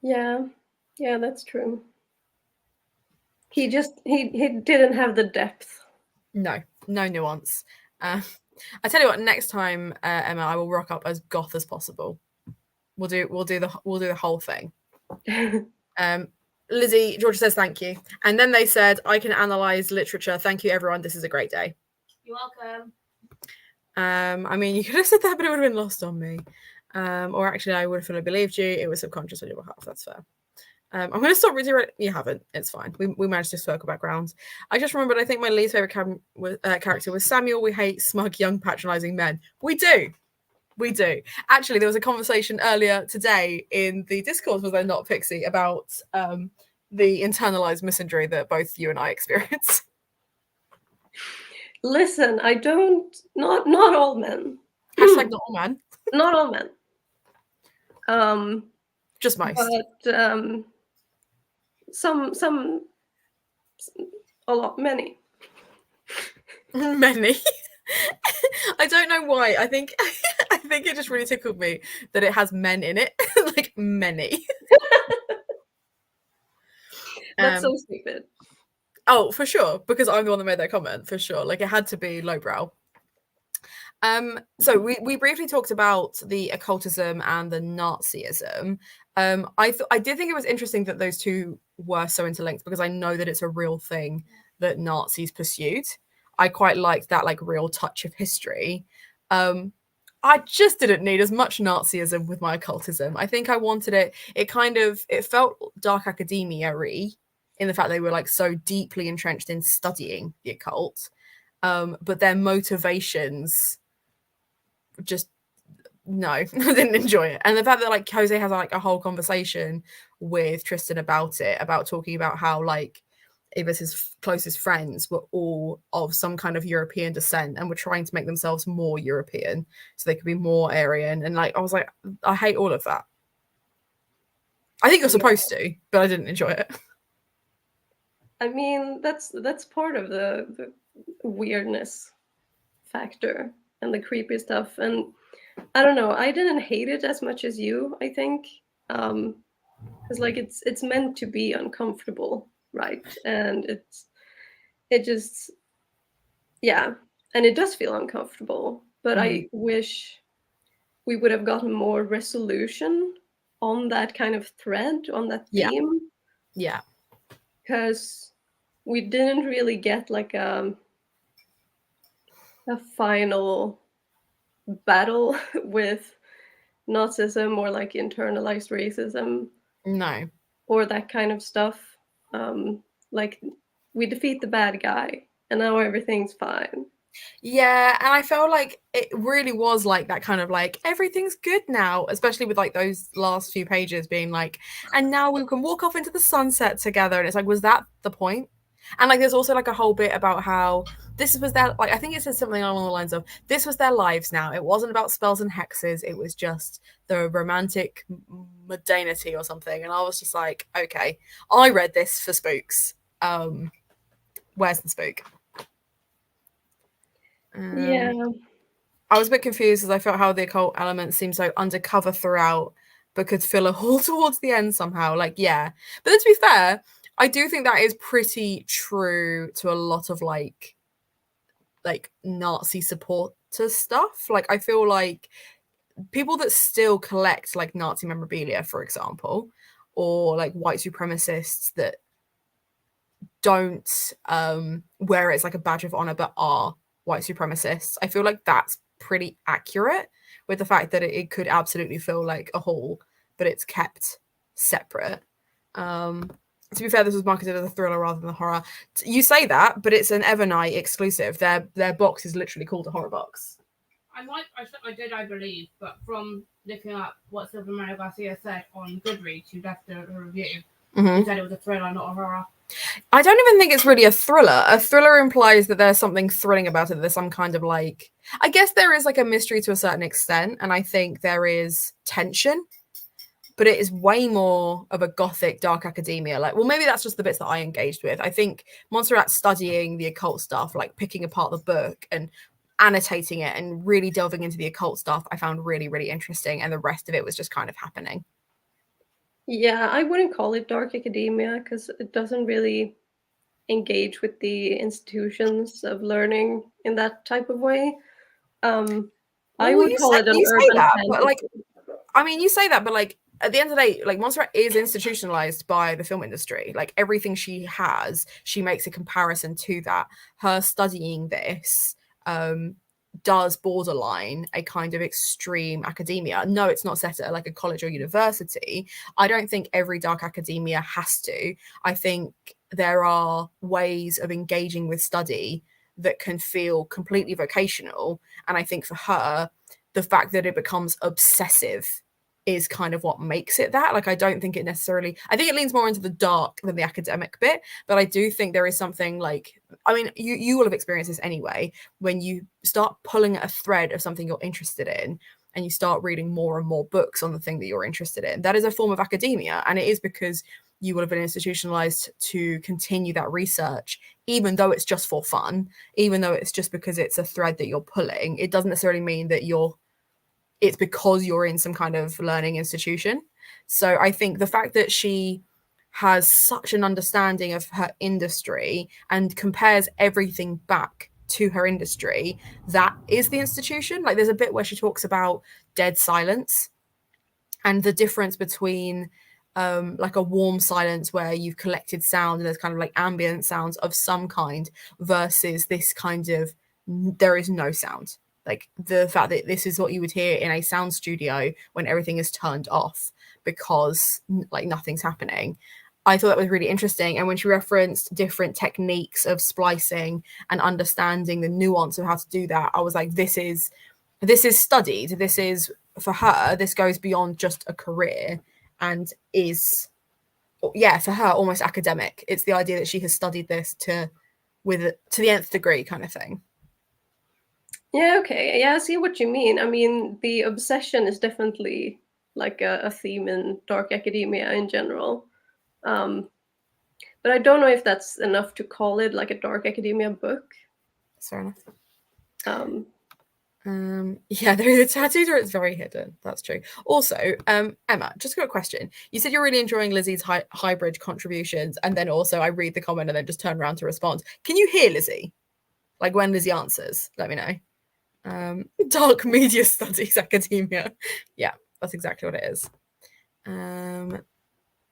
Yeah, that's true. He didn't have the depth. No nuance. I tell you what, next time, Emma, I will rock up as goth as possible. We'll do the whole thing. Lizzie, Georgia says thank you, and then they said, I can analyze literature. Thank you, everyone. This is a great day. You're welcome. I mean, you could have said that, but it would have been lost on me. Or actually, I would have fully believed you. It was subconscious on your behalf. That's fair. I'm going to stop reading. You haven't. It's fine. We managed to circle back round. I just remembered, I think my least favorite character was Samuel. We hate smug, young, patronizing men. We do. Actually, there was a conversation earlier today in the Discord, was there not, Pixie, about the internalized misandry that both you and I experience. Listen, I don't. Not all men. Hashtag not all men. Not all men. Just most. But some, a lot, many. Many. I don't know why. I think it just really tickled me that it has men in it. Like many. That's so stupid. Oh, for sure, because I'm the one that made that comment, for sure. Like it had to be lowbrow. So we briefly talked about the occultism and the Nazism. I did think it was interesting that those two were so interlinked, because I know that it's a real thing that Nazis pursued. I quite liked that like real touch of history. I just didn't need as much Nazism with my occultism. I think I wanted it. It felt dark academia-y in the fact they were like so deeply entrenched in studying the occult, but their motivations just no. I didn't enjoy it. And the fact that like Jose has like a whole conversation with Tristan about it, about talking about how like Ibis's closest friends were all of some kind of European descent and were trying to make themselves more European so they could be more Aryan. And like I was like, I hate all of that. I think you're supposed to, but I didn't enjoy it. I mean, that's part of the weirdness factor and the creepy stuff. And I don't know, I didn't hate it as much as you, I think. Because like it's meant to be uncomfortable, right? And it just, yeah, and it does feel uncomfortable. But I wish we would have gotten more resolution on that kind of thread, on that theme. Yeah. Because we didn't really get like a final battle with Nazism or like internalized racism. No. Or that kind of stuff. Like we defeat the bad guy and now everything's fine. Yeah, and I felt like it really was like that kind of like everything's good now, especially with like those last few pages being like, and now we can walk off into the sunset together. And it's like, was that the point? And like there's also like a whole bit about how this was their, like I think it says something along the lines of, this was their lives now. It wasn't about spells and hexes, it was just the romantic modernity or something. And I was just like, okay, I read this for spooks. Where's the spook? Yeah. I was a bit confused as I felt how the occult element seemed so undercover throughout, but could fill a hole towards the end somehow. Like, yeah. But to be fair, I do think that is pretty true to a lot of like Nazi supporter stuff. Like, I feel like people that still collect like Nazi memorabilia, for example, or like white supremacists that don't wear it as like a badge of honor but are white supremacists, I feel like that's pretty accurate with the fact that it could absolutely feel like a hole, but it's kept separate. to be fair, this was marketed as a thriller rather than a horror. You say that, but it's an Evernight exclusive. Their box is literally called a horror box. I believe, but from looking up what Silvia Moreno Garcia said on Goodreads, who left a review, he said it was a thriller, not a horror. I don't even think it's really a thriller. A thriller implies that there's something thrilling about it. There's some kind of like, I guess there is like a mystery to a certain extent, and I think there is tension, but it is way more of a gothic dark academia. Like, well, maybe that's just the bits that I engaged with. I think Montserrat studying the occult stuff, like picking apart the book and annotating it and really delving into the occult stuff, I found really, really interesting. And the rest of it was just kind of happening. Yeah, I wouldn't call it dark academia because it doesn't really engage with the institutions of learning in that type of way. I would call it an urban fantasy. You say that, but like at the end of the day, like Montserrat is institutionalized by the film industry. Like everything she has, she makes a comparison to that. Her studying this does borderline a kind of extreme academia. No, it's not set at like a college or university. I don't think every dark academia has to. I think there are ways of engaging with study that can feel completely vocational. And I think for her, the fact that it becomes obsessive is kind of what makes it that. Like, I don't think it necessarily, I think it leans more into the dark than the academic bit, but I do think there is something like, I mean, you will have experienced this anyway, when you start pulling at a thread of something you're interested in and you start reading more and more books on the thing that you're interested in. That is a form of academia, and it is because you will have been institutionalized to continue that research, even though it's just for fun, even though it's just because it's a thread that you're pulling. It doesn't necessarily mean that it's because you're in some kind of learning institution. So I think the fact that she has such an understanding of her industry and compares everything back to her industry, that is the institution. Like, there's a bit where she talks about dead silence and the difference between like a warm silence where you've collected sound and there's kind of like ambient sounds of some kind versus this kind of there is no sound. Like the fact that this is what you would hear in a sound studio when everything is turned off because like nothing's happening. I thought that was really interesting. And when she referenced different techniques of splicing and understanding the nuance of how to do that, I was like, this is studied. This is, for her, this goes beyond just a career and is, yeah, for her, almost academic. It's the idea that she has studied this to the nth degree kind of thing. Yeah, okay. Yeah, I see what you mean. I mean, the obsession is definitely like a theme in dark academia in general. But I don't know if that's enough to call it like a dark academia book. Fair enough. Yeah, there is a tattoo or it's very hidden. That's true. Also, Emma, just got a question. You said you're really enjoying Lizzie's hybrid contributions, and then also I read the comment and then just turn around to respond. Can you hear Lizzie? Like when Lizzie answers, let me know. Dark media studies academia. Yeah, that's exactly what it is.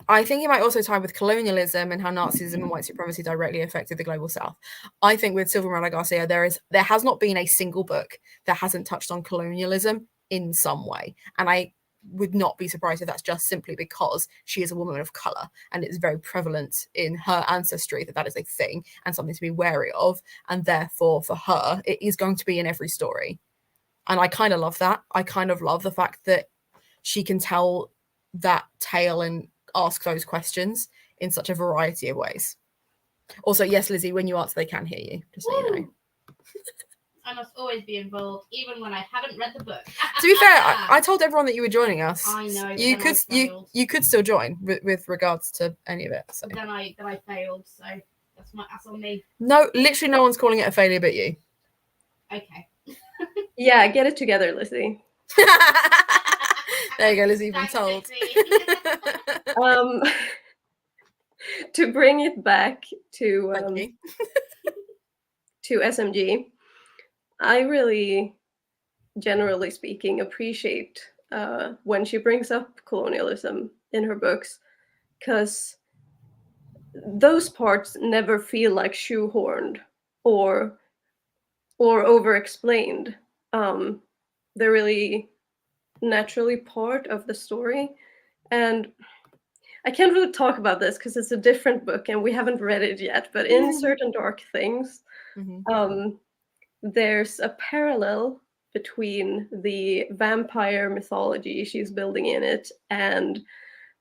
I think it might also tie with colonialism and how Nazism and white supremacy directly affected the global South. I think with Silvia Moreno Garcia, there has not been a single book that hasn't touched on colonialism in some way. And I would not be surprised if that's just simply because she is a woman of color and it's very prevalent in her ancestry that is a thing and something to be wary of. And therefore, for her, it is going to be in every story. And I kind of love that. I kind of love the fact that she can tell that tale and ask those questions in such a variety of ways. Also, yes, Lizzie, when you answer, they can hear you, just so you know. I must always be involved, even when I haven't read the book. To be fair, I told everyone that you were joining us. I know. You could still join with regards to any of it. So. Then I failed, so that's on me. No, literally no one's calling it a failure but you. Okay. Yeah, get it together, Lizzie. There you go, Lizzie, you've been told. To bring it back to to SMG, I really, generally speaking, appreciate when she brings up colonialism in her books, because those parts never feel like shoehorned or over-explained. They're really naturally part of the story. And I can't really talk about this because it's a different book and we haven't read it yet. But in Certain Dark Things, there's a parallel between the vampire mythology she's building in it and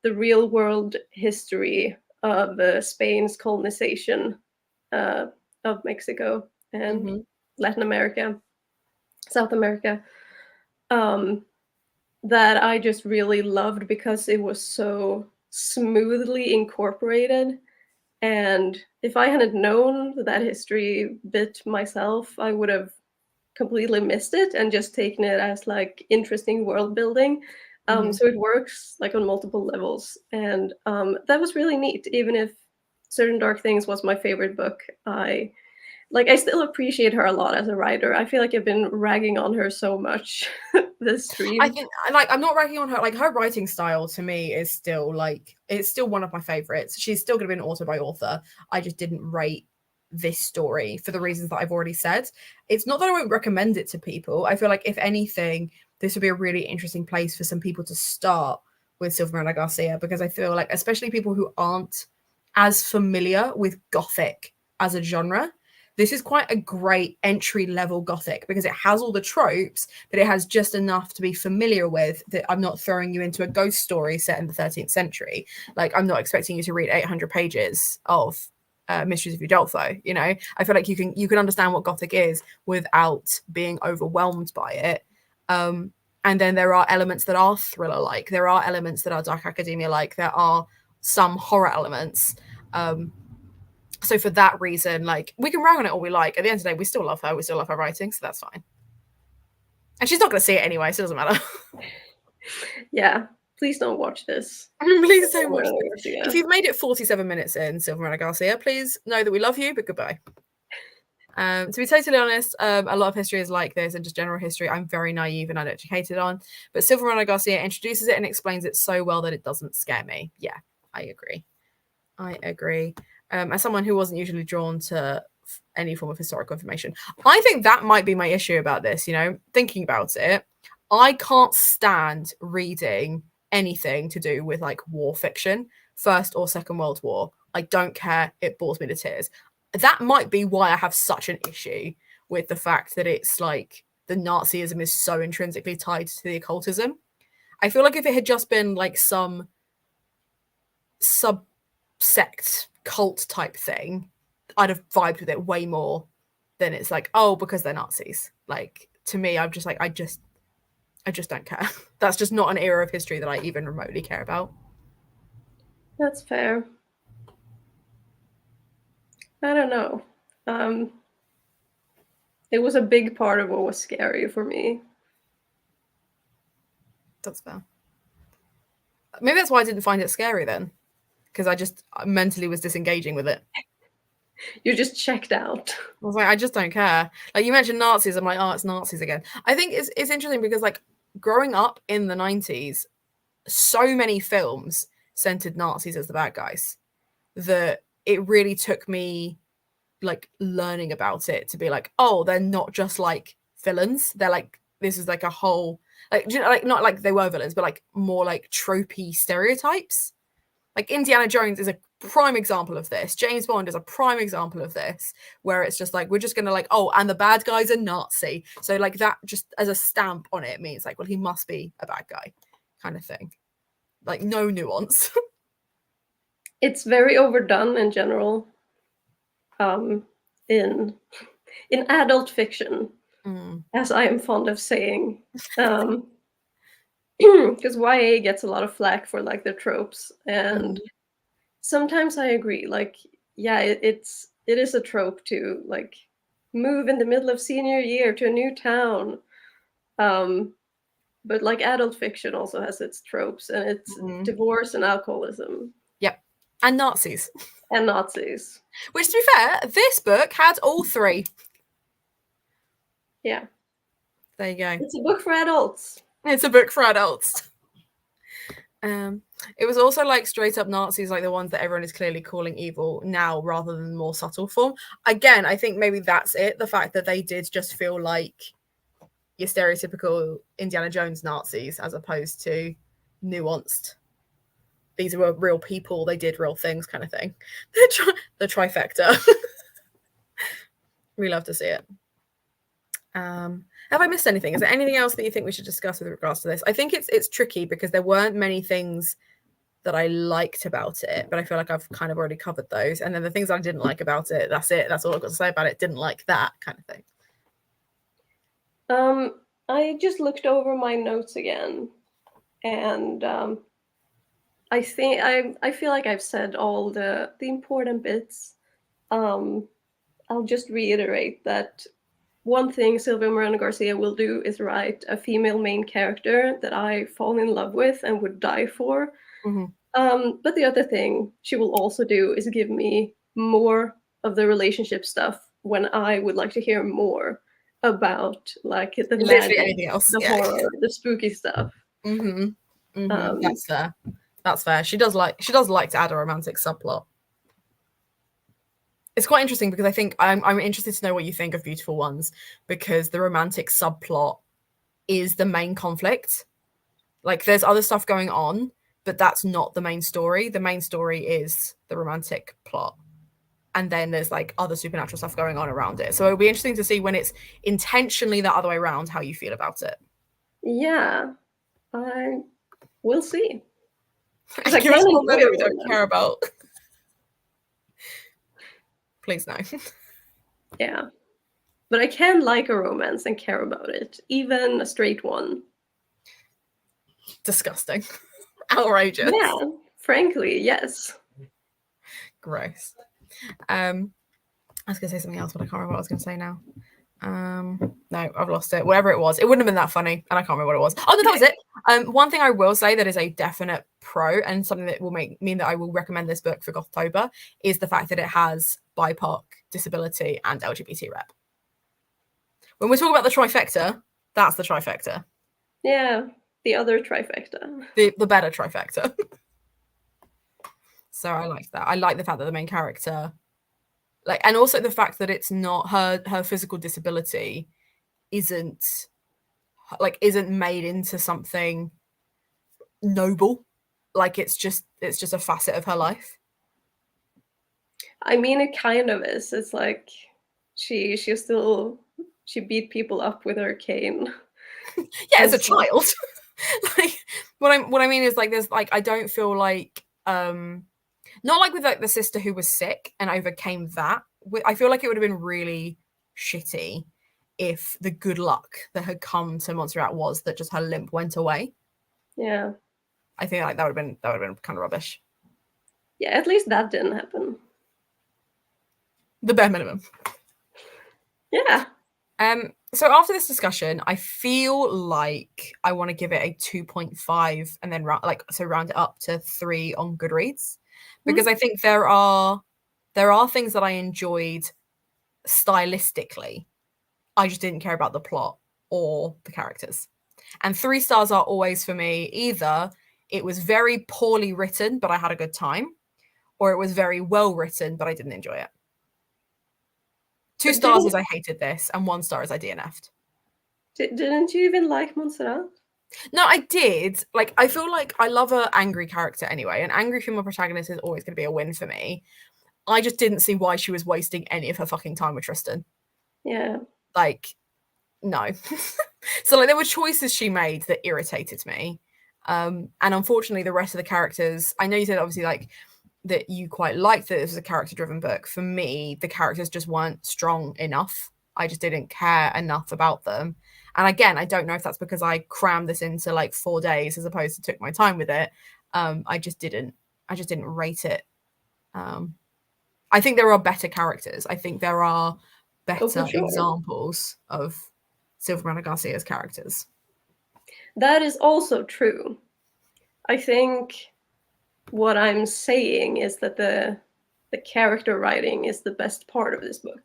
the real world history of Spain's colonization of Mexico and Latin America, South America, that I just really loved because it was so smoothly incorporated. And if I hadn't known that history bit myself, I would have completely missed it and just taken it as like interesting world building. So it works like on multiple levels, and that was really neat. Even if Certain Dark Things was my favorite book, I still appreciate her a lot as a writer. I feel like I've been ragging on her so much this stream. I think I'm not ragging on her. Like, her writing style to me is still it's still one of my favorites. She's still going to be an author by author. I just didn't rate this story for the reasons that I've already said. It's not that I won't recommend it to people. I feel like if anything, this would be a really interesting place for some people to start with Silvia Moreno Garcia, because I feel like especially people who aren't as familiar with Gothic as a genre, this is quite a great entry-level Gothic because it has all the tropes, but it has just enough to be familiar with that I'm not throwing you into a ghost story set in the 13th century. Like, I'm not expecting you to read 800 pages of Mysteries of Udolpho. You know, I feel like you can understand what Gothic is without being overwhelmed by it. And then there are elements that are thriller-like. There are elements that are dark academia-like. There are some horror elements. So for that reason, like, we can rag on it all we like. At the end of the day, we still love her. We still love her writing, so that's fine. And she's not going to see it anyway, so it doesn't matter. Yeah, please don't watch this. Please don't watch this. If you've made it 47 minutes in, Silvia Moreno Garcia, please know that we love you, but goodbye. To be totally honest, a lot of history is like this, and just general history I'm very naive and uneducated on. But Silvia Moreno Garcia introduces it and explains it so well that it doesn't scare me. Yeah, I agree. As someone who wasn't usually drawn to any form of historical information, I think that might be my issue about this. You know, thinking about it, I can't stand reading anything to do with like war fiction, First or Second World War. I don't care. It bores me to tears. That might be why I have such an issue with the fact that it's like the Nazism is so intrinsically tied to the occultism. I feel like if it had just been like some subsect cult type thing, I'd have vibed with it way more than it's like, oh, because they're Nazis. Like, to me, I'm just like, I just don't care. That's just not an era of history that I even remotely care about. That's fair. I don't know. It was a big part of what was scary for me. That's fair. Maybe that's why I didn't find it scary then, because I just mentally was disengaging with it. You just checked out. I was like, I just don't care. Like, you mentioned Nazis, I'm like, oh, it's Nazis again. I think it's interesting because, like, growing up in the 90s, so many films centered Nazis as the bad guys that it really took me like learning about it to be like, oh, they're not just like villains. They're like, this is like a whole, like, you know, like, not like they were villains, but like more like tropey stereotypes. Like Indiana Jones is a prime example of this. James Bond is a prime example of this, where it's just like, we're just gonna like, oh, and the bad guy's a Nazi. So like that just as a stamp on it means like, well, he must be a bad guy kind of thing. Like, no nuance. It's very overdone in general. In adult fiction, as I am fond of saying, because YA gets a lot of flack for like the tropes, and sometimes I agree. Like, yeah, it is a trope to like move in the middle of senior year to a new town, but like adult fiction also has its tropes, and it's divorce and alcoholism. Yep, and Nazis. And Nazis. Which, to be fair, this book had all three. Yeah. There you go. It's a book for adults. It's a book for adults. It was also like straight up Nazis, like the ones that everyone is clearly calling evil now rather than more subtle form. Again, I think maybe that's it. The fact that they did just feel like your stereotypical Indiana Jones Nazis as opposed to nuanced these were real people, they did real things kind of thing. The trifecta. We love to see it. Have I missed anything? Is there anything else that you think we should discuss with regards to this? I think it's tricky because there weren't many things that I liked about it, but I feel like I've kind of already covered those. And then the things I didn't like about it, that's it. That's all I've got to say about it. Didn't like that kind of thing. I just looked over my notes again, and I think I feel like I've said all the important bits. I'll just reiterate that one thing Silvia Moreno Garcia will do is write a female main character that I fall in love with and would die for. But the other thing she will also do is give me more of the relationship stuff when I would like to hear more about like the magic, anything else, the horror, the spooky stuff. That's fair. That's fair. She does like to add a romantic subplot. It's quite interesting because I think I'm interested to know what you think of Beautiful Ones, because the romantic subplot is the main conflict. Like there's other stuff going on, but that's not the main story. The main story is the romantic plot. And then there's like other supernatural stuff going on around it. So it'll be interesting to see when it's intentionally the other way around, how you feel about it. Yeah, we'll see. Give us more money we don't care about. Please no. Yeah, but I can like a romance and care about it, even a straight one. Disgusting. Outrageous. Yeah, frankly, yes. Gross. I was gonna say something else, but I can't remember what I was gonna say now. No, I've lost it. Whatever it was, it wouldn't have been that funny, and I can't remember what it was. Oh no, that was it. One thing I will say that is a definite pro, and something that will mean that I will recommend this book for Gothtober, is the fact that it has BIPOC, disability, and LGBT rep. When we talk about the trifecta, that's the trifecta. Yeah, the other trifecta. The better trifecta. So I like that. I like the fact that the main character, like, and also the fact that it's not her physical disability isn't made into something noble. Like it's just a facet of her life. I mean, it kind of is. It's like she beat people up with her cane. Yeah, as a child. Like what I mean is like there's like I don't feel like not like with like the sister who was sick and overcame that. I feel like it would have been really shitty if the good luck that had come to Montserrat was that just her limp went away. Yeah. I think like that would have been kind of rubbish. Yeah, at least that didn't happen. The bare minimum. Yeah. So after this discussion, I feel like I want to give it a 2.5 and then round it up to 3 on Goodreads, because I think there are things that I enjoyed stylistically. I just didn't care about the plot or the characters. And 3 stars are always for me either it was very poorly written but I had a good time, or it was very well written but I didn't enjoy it. 2 stars is I hated this, and 1 star is I DNF'd. Didn't you even like Montserrat? No, I did. Like, I feel like I love an angry character anyway. An angry female protagonist is always going to be a win for me. I just didn't see why she was wasting any of her fucking time with Tristan. Yeah. Like, no. So, like, there were choices she made that irritated me. And unfortunately, the rest of the characters, I know you said obviously, like, that you quite liked that this was a character-driven book. For me, the characters just weren't strong enough. I just didn't care enough about them. And again, I don't know if that's because I crammed this into like 4 days as opposed to took my time with it. I just didn't rate it. I think there are better characters. I think there are better examples of Silvia Moreno Garcia's characters. That is also true. I think what I'm saying is that the character writing is the best part of this book.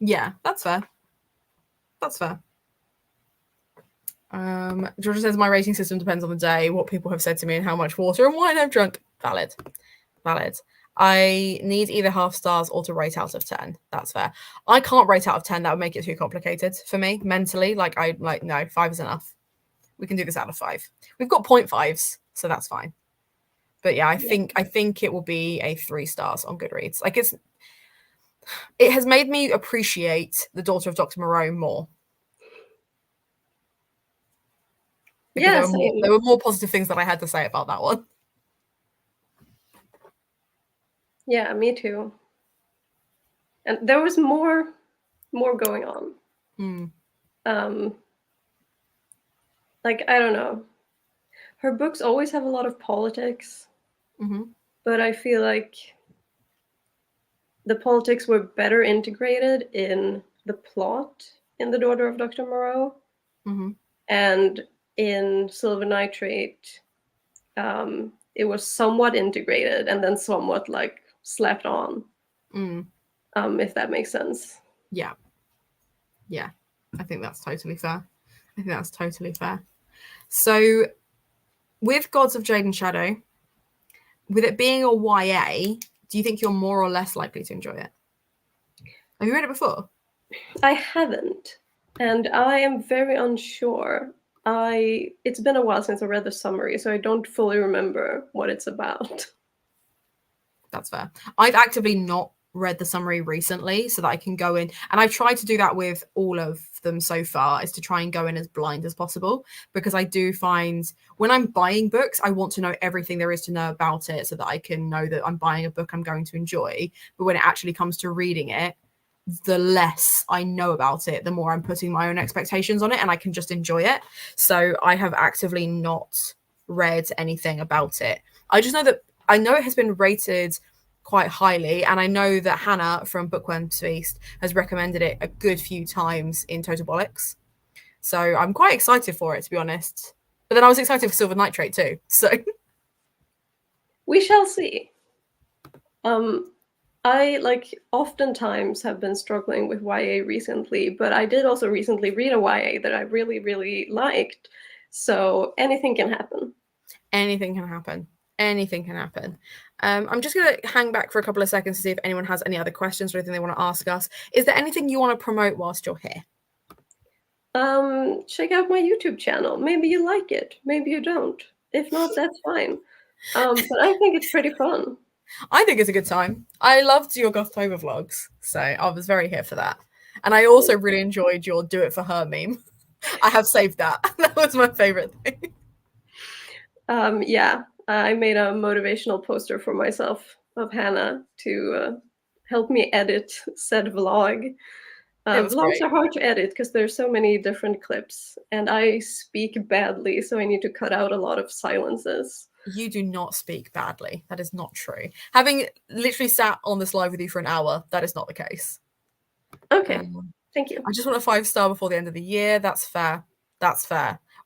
Yeah, that's fair. That's fair. Georgia says my rating system depends on the day, what people have said to me, and how much water and wine I've drunk. Valid. I need either half stars or to rate out of 10. That's fair. I can't rate out of 10. That would make it too complicated for me mentally. No, 5 is enough. We can do this out of 5. We've got 0.5s, so that's fine. But yeah, I think it will be a 3 stars on Goodreads. Like it has made me appreciate The Daughter of Dr. Moreau more. Because there were more positive things that I had to say about that one. Yeah, me too. And there was more going on. Like, I don't know. Her books always have a lot of politics, but I feel like the politics were better integrated in the plot in The Daughter of Dr. Moreau. And in Silver Nitrate, it was somewhat integrated and then somewhat like slapped on, if that makes sense. Yeah. I think that's totally fair. So with Gods of Jade and Shadow, with it being a YA, do you think you're more or less likely to enjoy it? Have you read it before? I haven't, and I am very unsure. It's been a while since I read the summary, so I don't fully remember what it's about. That's fair. I've actively not read the summary recently so that I can go in, and I've tried to do that with all of them so far, is to try and go in as blind as possible, because I do find when I'm buying books, I want to know everything there is to know about it so that I can know that I'm buying a book I'm going to enjoy. But when it actually comes to reading it, the less I know about it, the more I'm putting my own expectations on it, and I can just enjoy it. So I have actively not read anything about it. I just know that it has been rated quite highly, and I know that Hannah from Bookworms Feast has recommended it a good few times in Total Bollocks. So I'm quite excited for it, to be honest. But then I was excited for Silver Nitrate too. So we shall see. I oftentimes have been struggling with YA recently, but I did also recently read a YA that I really, really liked. So anything can happen. Anything can happen. I'm just going to hang back for a couple of seconds to see if anyone has any other questions or anything they want to ask us. Is there anything you want to promote whilst you're here? Check out my YouTube channel. Maybe you like it. Maybe you don't. If not, that's fine. But I think it's pretty fun. I think it's a good time. I loved your Gothtober vlogs, so I was very here for that. And I also really enjoyed your Do It For Her meme. I have saved that. That was my favorite thing. Yeah, I made a motivational poster for myself of Hannah to help me edit said vlog. Vlogs are hard to edit because there's so many different clips, and I speak badly, so I need to cut out a lot of silences. You do not speak badly. That is not true. Having literally sat on this live with you for an hour, that is not the case. Okay, thank you. I just want a 5-star before the end of the year. That's fair.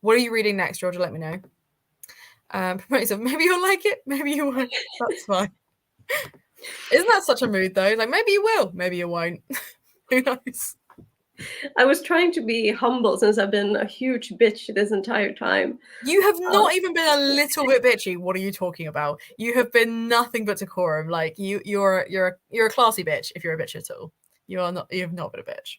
What are you reading next, Georgia? Let me know. Maybe you'll like it, maybe you won't. That's fine. Isn't that such a mood though? Like, maybe you will, maybe you won't. Who knows? I was trying to be humble since I've been a huge bitch this entire time. You have not even been a little bit bitchy. What are you talking about? You have been nothing but decorum. Like you're a classy bitch if you're a bitch at all. You have not been a bitch.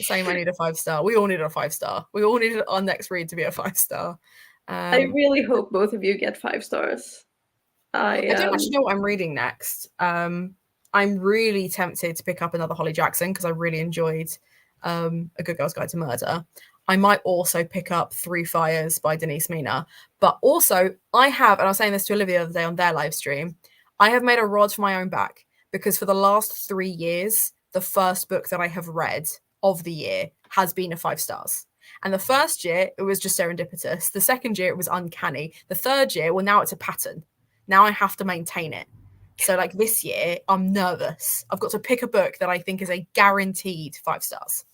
Saying I need a 5-star. We all needed a 5-star. We all needed our next read to be a 5-star. I really hope both of you get 5 stars. I don't actually know what I'm reading next. I'm really tempted to pick up another Holly Jackson because I really enjoyed A Good Girl's Guide to Murder. I might also pick up 3 Fires by Denise Mina. But also, I have, and I was saying this to Olivia the other day on their live stream, I have made a rod for my own back because for the last 3 years, the first book that I have read of the year has been a 5 stars. And the first year, it was just serendipitous. The second year, it was uncanny. The third year, well, now it's a pattern. Now I have to maintain it. So like this year, I'm nervous. I've got to pick a book that I think is a guaranteed 5 stars.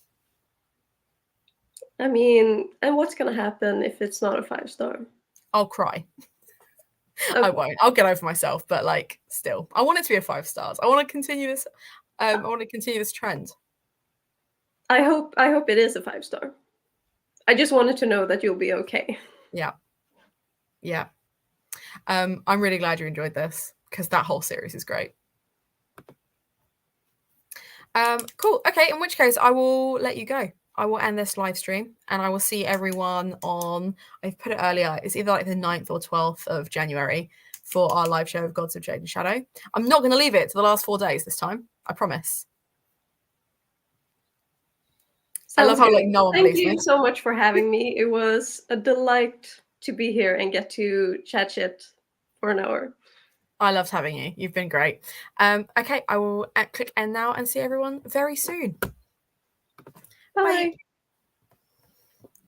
I mean, and what's going to happen if it's not a 5-star? I'll cry. Okay. I won't. I'll get over myself, but like still, I want it to be a 5 stars. I want to continue this. I want to continue this trend. I hope it is a 5-star. I just wanted to know that you'll be okay. Yeah. I'm really glad you enjoyed this because that whole series is great. Cool. Okay, in which case I will let you go. I will end this live stream and I will see everyone on, I've put it earlier, it's either like the 9th or 12th of January for our live show of Gods of Jade and Shadow. I'm not going to leave it to the last 4 days this time. I promise. I love how like no one believes me. Thank you so much for having me. It was a delight to be here and get to chat shit for an hour. I loved having you. You've been great. Okay, I will click end now and see everyone very soon. Bye.